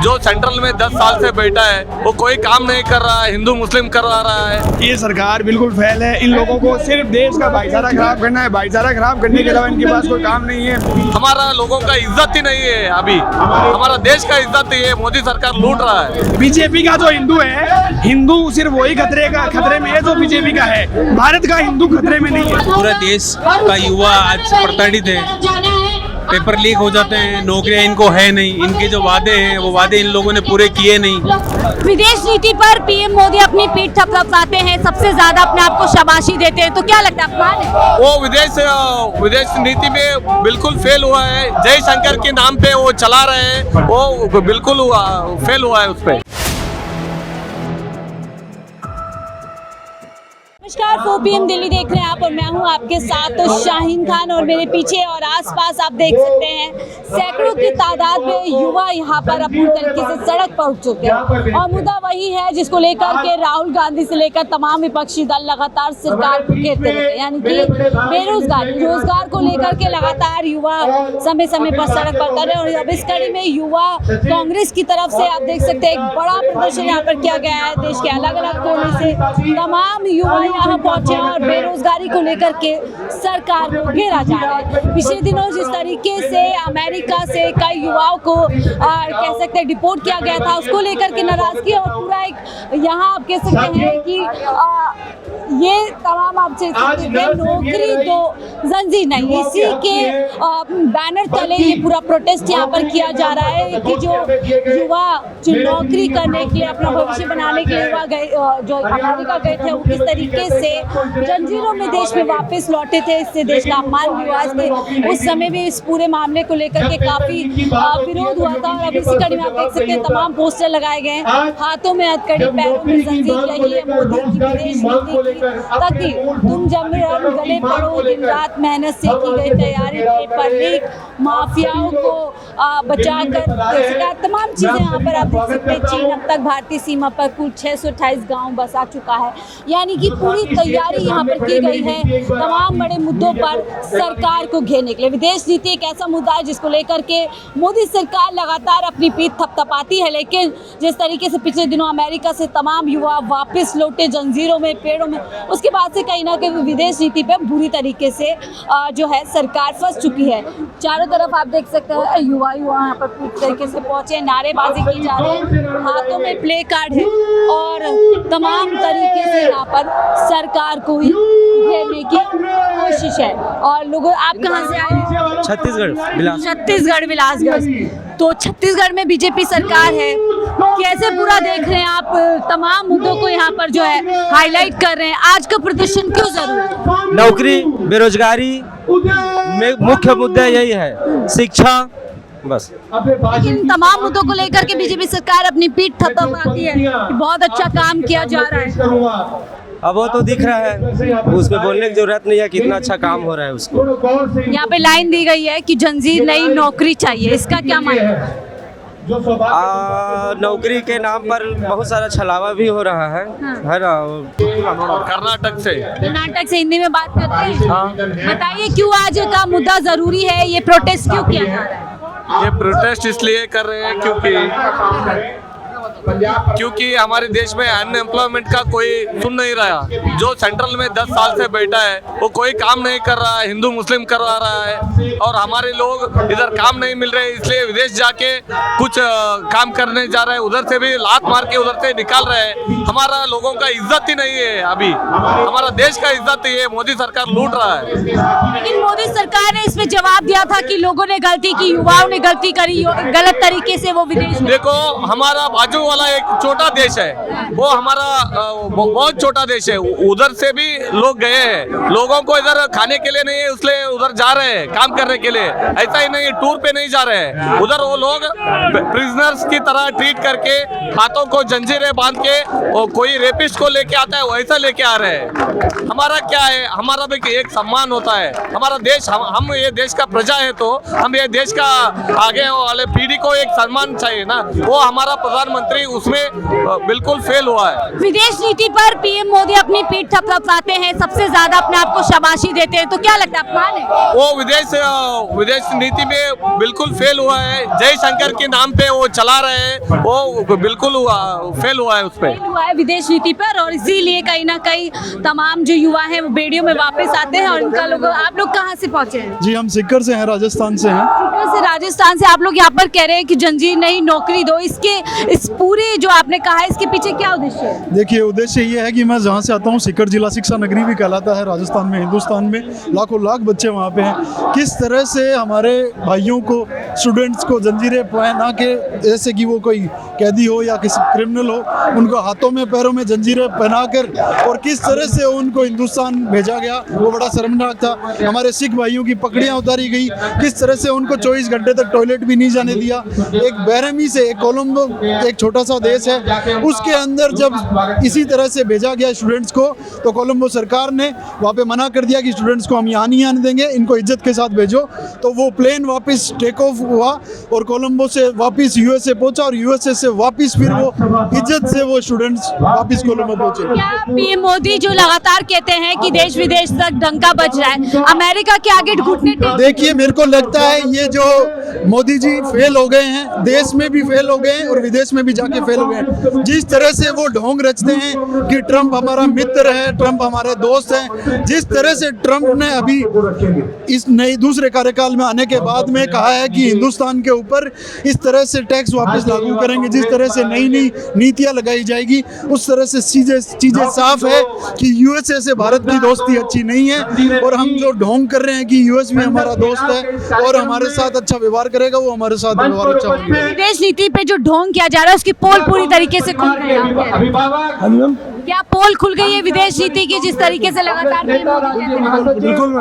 जो सेंट्रल में 10 साल से बैठा है वो कोई काम नहीं कर रहा है, हिंदू मुस्लिम करवा रहा है। ये सरकार बिल्कुल फेल है। इन लोगों को सिर्फ देश का भाईचारा खराब करना है। भाईचारा खराब करने के अलावा इनके पास कोई काम नहीं है। हमारा लोगों का इज्जत ही नहीं है, अभी हमारा देश का इज्जत ही है, मोदी सरकार लूट रहा है। बीजेपी का जो हिंदू है, हिंदू सिर्फ वही खतरे में है जो बीजेपी का है। भारत का हिंदू खतरे में नहीं है। पूरा देश का युवा आज प्रताड़ित है। पेपर लीक हो जाते हैं, नौकरियां इनको है नहीं, इनके जो वादे हैं वो वादे इन लोगों ने पूरे किए नहीं। विदेश नीति पर पीएम मोदी अपनी पीठ थपथपाते हैं, सबसे ज्यादा अपने आप को शाबाशी देते हैं, तो क्या लगता है अपमान है? वो विदेश नीति में बिल्कुल फेल हुआ है। जय शंकर के नाम पे वो चला रहे हैं, वो बिल्कुल फेल हुआ है उस पर। नमस्कार, 4 PM दिल्ली देख रहे हैं आप और मैं हूं आपके साथ तो शाहीन खान और मेरे पीछे और आसपास आप देख सकते हैं सैकड़ों की तादाद में युवा यहां पर अपनी तरीके से सड़क पर उठ चुके हैं और मुद्दा वही है जिसको लेकर के राहुल गांधी से लेकर तमाम विपक्षी दल लगातार सरकार को घेरते रहते हैं, यानी कि बेरोजगारी रोजगार को लेकर के लगातार युवा समय समय पर सड़क पर कर रहे हैं। और अब इस कड़ी में युवा कांग्रेस की तरफ से आप देख सकते हैं एक बड़ा प्रदर्शन यहाँ पर किया गया है। देश के अलग अलग कोने से तमाम युवा यहाँ पहुंचे और बेरोजगारी को लेकर के सरकार को घेरा जा रहा है। पिछले दिनों जिस तरीके से अमेरिका से कई युवाओं को कह सकते हैं डिपोर्ट किया गया था, उसको लेकर के नाराजगी और पूरा एक यहाँ आप कह सकते हैं कि ये तमाम आपसे नौकरी दो जंजीर नहीं, इसी के बैनर तले ये पूरा प्रोटेस्ट यहाँ पर किया जा रहा है कि जो युवा जो नौकरी करने के लिए अपना भविष्य बनाने के लिए युवा गए जो अमेरिका गए थे वो किस तरीके से जंजीरों में देश में वापस लौटे थे। इससे देश का अपमान भी हुआ। उस समय भी इस पूरे मामले को लेकर के काफी विरोध हुआ था और अब इसी कड़ी में आप देख सकते हैं तमाम पोस्टर लगाए गए हैं, हाथों में हथकड़ी, पैरों में जंजीर। यही है मोदी की विदेश नीति ताकि तुम जब गले पड़ो, दिन रात मेहनत से की गई तैयारी, पेपर लीक, माफियाओं को बचाकर तमाम चीजें यहाँ पर आप देख सकते हैं। चीन अब तक भारतीय सीमा पर कुल 628 गांव बसा चुका है, यानी कि पूरी तैयारी यहाँ पर की गई है तमाम बड़े मुद्दों पर सरकार को घेरने के लिए। विदेश नीति एक ऐसा मुद्दा है जिसको लेकर के मोदी सरकार लगातार अपनी पीठ थपथपाती है, लेकिन जिस तरीके से पिछले दिनों अमेरिका से तमाम युवा वापस लौटे जंजीरों में, पेड़ों में, उसके बाद से कहीं ना कहीं विदेश नीति पे बुरी तरीके से जो है सरकार फंस चुकी है। चारों तरफ आप देख सकते हैं युवा यहाँ पर पूरी तरीके से पहुंचे, नारेबाजी की जा रही है, हाथों में प्ले कार्ड है और तमाम तरीके से यहाँ पर सरकार को ही घेरने की कोशिश है। और लोगों आप कहाँ से आए? छत्तीसगढ़ बिलासगढ़। तो छत्तीसगढ़ में बीजेपी सरकार है, कैसे पूरा देख रहे हैं आप? तमाम मुद्दों को यहाँ पर जो है हाईलाइट कर रहे हैं। आज का प्रदर्शन क्यों जरूरी है? नौकरी, बेरोजगारी में मुख्य मुद्दा यही है, शिक्षा, बस। लेकिन तमाम मुद्दों को लेकर के बीजेपी सरकार अपनी पीठ थपथपाती है कि बहुत अच्छा काम किया जा रहा है। अब वो तो दिख रहा है, उसमें बोलने की जरूरत नहीं है कितना अच्छा काम हो रहा है उसको। यहाँ पे लाइन दी गई है कि जंजीर नहीं नौकरी चाहिए, इसका क्या मायने है? नौकरी के नाम पर बहुत सारा छलावा भी हो रहा है, है ना? कर्नाटक से हिंदी में बात करते हैं। बताइए क्यों आज का मुद्दा जरूरी है, ये प्रोटेस्ट क्यों किया जा रहा है? ये प्रोटेस्ट इसलिए कर रहे हैं क्योंकि हमारे देश में अनएम्प्लॉयमेंट का कोई सुन नहीं रहा। जो सेंट्रल में 10 साल से बैठा है वो कोई काम नहीं कर रहा है, हिंदू मुस्लिम करवा रहा है और हमारे लोग इधर काम नहीं मिल रहे, इसलिए विदेश जाके कुछ काम करने जा रहे हैं, उधर से भी लात मार के उधर से निकाल रहे हैं। हमारा लोगों का इज्जत ही नहीं है, अभी हमारा देश का इज्जत ही है, मोदी सरकार लूट रहा है। लेकिन मोदी सरकार ने इसमें जवाब दिया था कि लोगों ने गलती की, युवाओं ने गलती करी, गलत तरीके से वो विदेश। देखो हमारा बाजू वाला एक छोटा देश है, वो हमारा बहुत छोटा देश है, उधर से भी लोग गए हैं, लोगों को इधर खाने के लिए नहीं है इसलिए उधर जा रहे हैं काम करने के लिए। ऐसा ही नहीं टूर पे नहीं जा रहे हैं, उधर वो लोग प्रिजनर्स की तरह ट्रीट करके हाथों को जंजीरें बांध के वो कोई रेपिस्ट को लेके आता है वैसा लेके आ रहे हैं। हमारा क्या है, हमारा भी एक सम्मान होता है, हमारा देश, हम ये देश का प्रजा है तो हम ये देश का आगे वाले पीढ़ी को एक सम्मान चाहिए ना। वो हमारा प्रधानमंत्री नहीं उसमें बिल्कुल फेल हुआ है। विदेश नीति पर पीएम मोदी अपनी पीठ थपथपाते हैं, सबसे ज्यादा अपने आप को शाबाशी देते हैं, तो क्या लगता है अपमान है? वो विदेश नीति में बिल्कुल फेल हुआ है। जयशंकर के नाम पे वो चला रहे हैं, वो बिल्कुल फेल हुआ है उस पे। हुआ है विदेश नीति पर, और इसीलिए कहीं ना कहीं तमाम जो युवा हैं वो बेड़ियों में वापस आते हैं। और इनका लोग, आप लोग कहाँ से पहुंचे हैं? जी हम सिक्कर से हैं, राजस्थान से हैं। राजस्थान से आप लोग यहाँ पर कह रहे हैं कि जंजीर नहीं नौकरी दो, इस पूरे जो आपने कहा है इसके पीछे क्या उद्देश्य है? देखिए उद्देश्य ये है कि मैं जहाँ से आता हूँ, सिक्कर जिला शिक्षा नगरी भी कहलाता है राजस्थान में, हिंदुस्तान में लाखों लाख बच्चे वहाँ पे हैं। किस तरह से हमारे भाइयों को, स्टूडेंट्स को जंजीरें पहना के, जैसे कि वो कोई कैदी हो या किसी क्रिमिनल हो, उनको हाथों में पैरों में जंजीरें पहनाकर, और किस तरह से उनको हिंदुस्तान भेजा गया, वो बड़ा शर्मनाक था। हमारे सिख भाइयों की पकड़ियाँ उतारी गई, किस तरह से उनको 24 घंटे तक टॉयलेट भी नहीं जाने दिया। एक बेरहमी से, एक कोलंबो एक छोटा सा देश है, उसके अंदर जब इसी तरह से भेजा गया स्टूडेंट्स को, तो कोलंबो सरकार ने वहाँ पे मना कर दिया कि स्टूडेंट्स को हम यहाँ नहीं आने देंगे, इनको इज्जत के साथ भेजो। तो वो प्लेन वापस टेक ऑफ हुआ और कोलंबो से वापस यूएसए पहुंचा, और यूएसए से वापस फिर वो इज्जत से वो स्टूडेंट्स वापस कोलंबो पहुंचे। क्या पीएम मोदी जो लगातार कहते हैं कि देश विदेश तक डंका बज रहा है, अमेरिका के आगे घुटने टेक? देखिए मेरे को लगता है ये जो मोदी जी फेल हो गए हैं, देश में भी फेल हो गए हैं और विदेश में भी जाके फेल हो गए हैं। जिस तरह से वो ढोंग रचते हैं कि ट्रंप हमारा मित्र है, ट्रंप हमारे दोस्त हैं, जिस तरह से ट्रंप ने अभी इस नई दूसरे कार्यकाल में आने के बाद में कहा है कि हिंदुस्तान के ऊपर इस तरह से टैक्स वापस लागू करेंगे, जिस तरह से नई नई नीतियां लगाई जाएगी, उस तरह से चीजें साफ है कि यूएसए से भारत की दोस्ती अच्छी नहीं है। और हम जो ढोंग कर रहे हैं कि यूएस भी हमारा दोस्त है और हमारे साथ अच्छा व्यवहार करेगा, वो हमारे साथ व्यवहार अच्छा होगा। विदेश नीति पे जो ढोंग किया जा रहा है उसकी पोल पूरी तरीके से खुल गई है। क्या पोल खुल गई है विदेश नीति की, जिस तरीके से लगातार बिल्कुल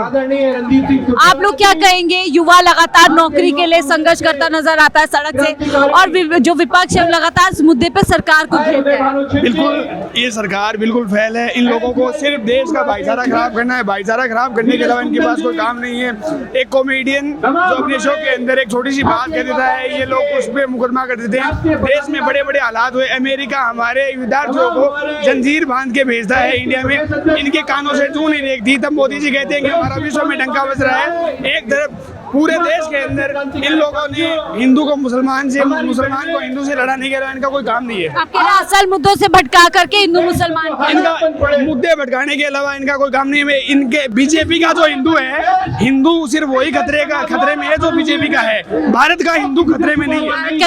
आप लोग क्या कहेंगे? युवा लगातार नौकरी के लिए संघर्ष करता नजर आता है सड़क से, और जो विपक्ष है लगातार इस मुद्दे पे सरकार को घेरते हैं। बिल्कुल ये सरकार बिल्कुल फेल है। इन लोगों को सिर्फ देश का भाईचारा खराब करना है, भाईचारा खराब करने के अलावा इनके पास कोई काम नहीं है। एक कॉमेडियन जो अपने शो के अंदर एक छोटी सी बात कह देता है, ये लोग उस पर मुकदमा कर देते हैं। देश में बड़े बड़े हालात हुए, अमेरिका हमारे विद्यार्थियों को जंजीर बांध के भेजता है इंडिया में, इनके कानों से चूं नहीं देखती। तब मोदी जी कहते हैं कि हमारा विश्व में डंका बज रहा है। एक तरफ पूरे देश के अंदर इन लोगों ने हिंदू को मुसलमान से, मुसलमान को हिंदू से लड़ाने के अलावा इनका कोई काम नहीं है। आपके असल मुद्दों से भटका करके हिंदू मुसलमान इनका मुद्दे भटकाने के अलावा इनका कोई काम नहीं है। इनके बीजेपी का जो हिंदू है, हिंदू सिर्फ वही खतरे में है जो बीजेपी का है, भारत का हिंदू खतरे में नहीं है।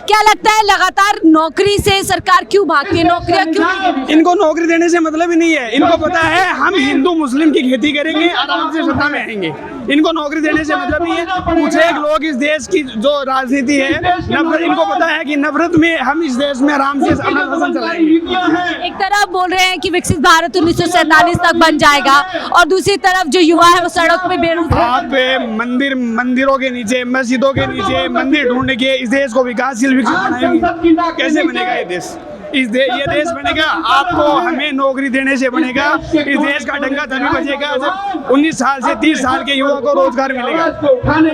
क्या लगता है लगातार नौकरी से सरकार क्यों भागती है? नौकरियां क्यों? इनको नौकरी देने से मतलब ही नहीं है। इनको पता है हम हिंदू मुस्लिम की खेती करेंगे, आराम से सत्ता में आएंगे। इनको नौकरी देने से मतलब नहीं है। कुछ एक लोग इस देश की जो राजनीति है, नफरत, इनको पता है कि नफरत में हम इस देश में आराम से अपना शासन चलाएंगे। एक तरफ बोल रहे हैं कि विकसित भारत 1947 तक बन जाएगा, और दूसरी तरफ जो युवा है वो सड़क पे बेरोजगार। आप मंदिरों के नीचे, मस्जिदों के नीचे मंदिर ढूंढ के इस देश को विकासशील विकसित बनाएंगे। कैसे बनेगा ये देश? ये देश बनेगा आपको हमें नौकरी देने से बनेगा। इस देश का डंका तभी बजेगा जब 19 साल से 30 साल के युवा को रोजगार मिलेगा।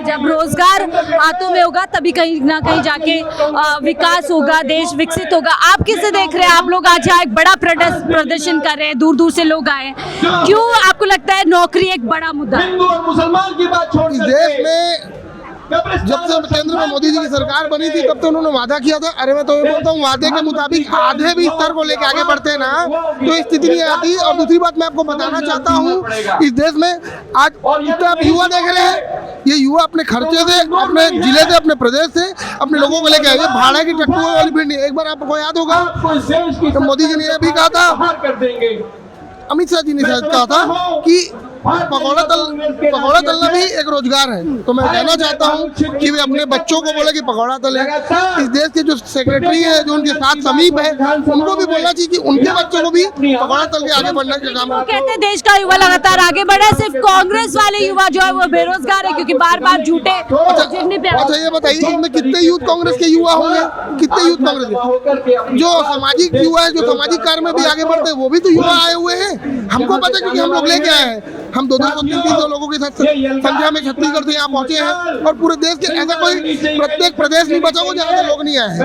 जब रोजगार हाथों में होगा तभी कहीं ना कहीं जाके विकास होगा, देश विकसित होगा। आप किसे देख रहे हैं? आप लोग आज यहाँ एक बड़ा प्रदर्शन कर रहे हैं, दूर दूर से लोग आए, क्यों आपको लगता है नौकरी एक बड़ा मुद्दा है? इस देश में जब से केंद्र में मोदी जी की सरकार बनी थी तब तो उन्होंने वादा किया था। अरे मैं तो ये बोलता हूँ, वादे के मुताबिक आधे भी स्तर को लेके आगे बढ़ते ना तो स्थिति नहीं आती। और दूसरी बात मैं आपको बताना चाहता हूँ, इस देश में आज जितने आप युवा देख रहे हैं, ये युवा अपने खर्चे से, अपने जिले से, अपने प्रदेश से अपने लोगों को लेके आए। भाड़े की ट्रैक्टर वाली भीड़ नहीं। एक बार आपको याद होगा तो मोदी जी ने यह भी कहा था, अमित शाह जी ने शायद कहा था कि पकौड़ा तलना भी एक रोजगार है। तो मैं कहना चाहता हूँ कि वे अपने बच्चों को बोले कि पकौड़ा तले। इस देश के जो सेक्रेटरी है, जो उनके साथ समीप है, उनको भी बोलना चाहिए कि उनके बच्चों को भी पकौड़ा तल के आगे बढ़ने का काम। कहते हैं देश का युवा लगातार आगे बढ़ा है, सिर्फ कांग्रेस वाले युवा जो है वो बेरोजगार है क्योंकि बार बार झूठे। अच्छा ये बताइए इसमें कितने यूथ कांग्रेस के युवा होंगे? कितने यूथ कांग्रेस के जो सामाजिक युवा है, जो सामाजिक कार्य में भी आगे बढ़ते हैं, वो भी तो युवा आए हुए हैं। हमको पता है क्योंकि हम लोग लेके आए हैं। हम 200-300 लोगों के साथ संख्या में छत्तीसगढ़ से यहाँ पहुंचे हैं और पूरे देश के ऐसा कोई प्रत्येक प्रदेश नहीं बचा हो जहाँ से लोग नहीं आए हैं।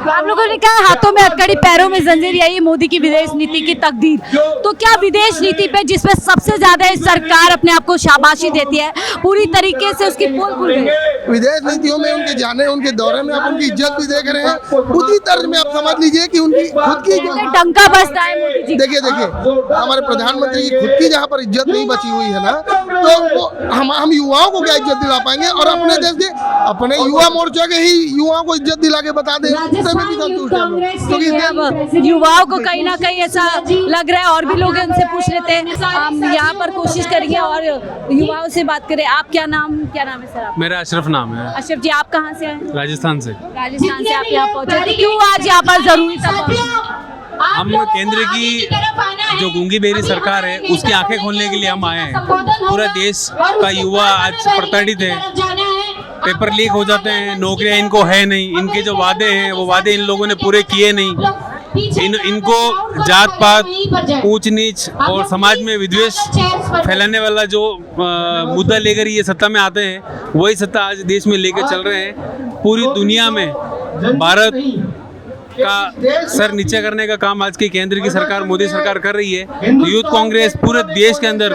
आप लोगों ने कहा हाथों में हथकड़ी पैरों में जंजीर, यही मोदी की विदेश नीति की तकदीर। तो क्या विदेश नीति पे जिसमें सबसे ज्यादा सरकार अपने आप को शाबाशी देती है, पूरी तरीके से उसकी पोल खुल गई? विदेश नीतियों में उनके जाने उनके दौरे में आप उनकी इज्जत भी देख रहे हैं, उसी तर्ज में आप समझ लीजिए कि उनकी खुद की जो डंका बजता है मोदी जी। देखिए हमारे प्रधानमंत्री की खुद की जहाँ पर इज्जत नहीं बची हुई है ना, तो वो हम युवाओं को क्या इज्जत दिला पाएंगे? और अपने देश के अपने युवा मोर्चा के ही युवाओं को इज्जत दिला के बता दें, उससे भी संतुष्ट हैं लोग। क्योंकि युवाओं को कहीं ना कहीं ऐसा लग रहा है, और भी लोग हैं उनसे पूछ लेते हैं। हम यहाँ पर कोशिश करेंगे और युवाओं से बात करें। आप क्या नाम है सर? आप? मेरा अशरफ नाम है। अशरफ जी, आप कहाँ से आए? राजस्थान से। राजस्थान से आप यहाँ पहुँचे, तो क्यों आज यहाँ पर जरूरी था पहुंचना? हम केंद्र की जो गूंगी बेरी सरकार है उसकी आंखें खोलने के लिए हम आए हैं। पूरा देश का युवा आज प्रताड़ित है, पेपर लीक हो जाते हैं, नौकरियां इनको है नहीं, इनके जो वादे हैं वो वादे इन लोगों ने पूरे किए नहीं। इनको जात पात, ऊंच नीच और समाज में विद्वेष फैलाने वाला जो मुद्दा लेकर ये सत्ता में आते हैं, वही सत्ता आज देश में लेकर चल रहे हैं। पूरी दुनिया में भारत का सर नीचे करने का काम आज की केंद्र की सरकार, मोदी सरकार कर रही है। यूथ कांग्रेस पूरे देश के अंदर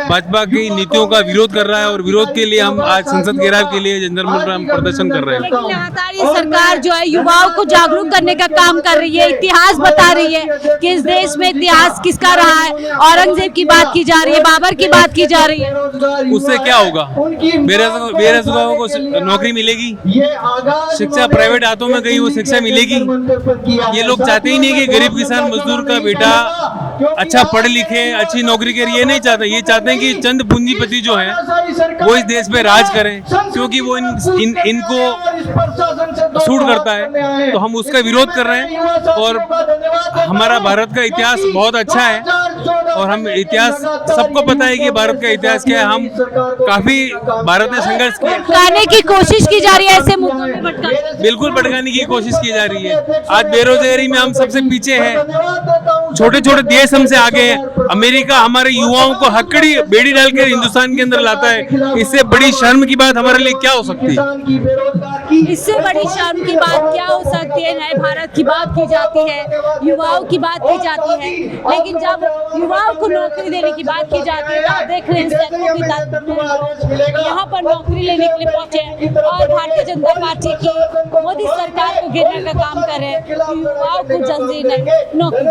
भाजपा की नीतियों का विरोध कर रहा है और विरोध के लिए हम आज संसद घेराव के लिए जनता में हम प्रदर्शन कर रहे हैं। लेकिन लगातार ये सरकार जो है युवाओं को जागरूक करने का काम कर रही है, इतिहास बता रही है कि इस देश में इतिहास किसका रहा है। औरंगजेब की बात की जा रही है, बाबर की बात की जा रही है। उससे क्या होगा? बेरोजगारों को नौकरी मिलेगी, शिक्षा प्राइवेट हाथों में गई वो शिक्षा मिलेगी। ये लोग चाहते ही नहीं कि गरीब किसान मजदूर का बेटा अच्छा पढ़े लिखे, अच्छी नौकरी करे। ये नहीं चाहते, ये चाहते हैं कि चंद पूंजीपति जो है वो इस देश पे राज करें, क्योंकि वो इनको सूट करता है। तो हम उसका विरोध कर रहे हैं और हमारा भारत का इतिहास बहुत अच्छा है और हम इतिहास सबको पता है कि भारत का इतिहास क्या है। हम काफी भारत ने संघर्ष किया, भटकाने की कोशिश की जा रही है, ऐसे मुद्दों पे भटकाने। बिल्कुल भटकाने की कोशिश की जा रही है। आज बेरोजगारी में हम सबसे पीछे हैं, छोटे छोटे देश हमसे आगे हैं। अमेरिका हमारे युवाओं को हथकड़ी बेड़ी डालकर हिंदुस्तान के अंदर लाता है। इससे बड़ी शर्म की बात हमारे लिए क्या हो सकती है? इससे बड़ी शर्म की बात क्या हो सकती है? नए भारत की बात की जाती है, युवाओं की बात की जाती है, लेकिन जब युवाओं को नौकरी देने की बात की जाती है तो आप देख रहे हैं यहाँ पर नौकरी लेने के लिए पहुंचे हैं और भारतीय जनता पार्टी की मोदी सरकार को गिरने का काम कर रहे हैं। युवाओं को जंजीर नहीं, नौकरी।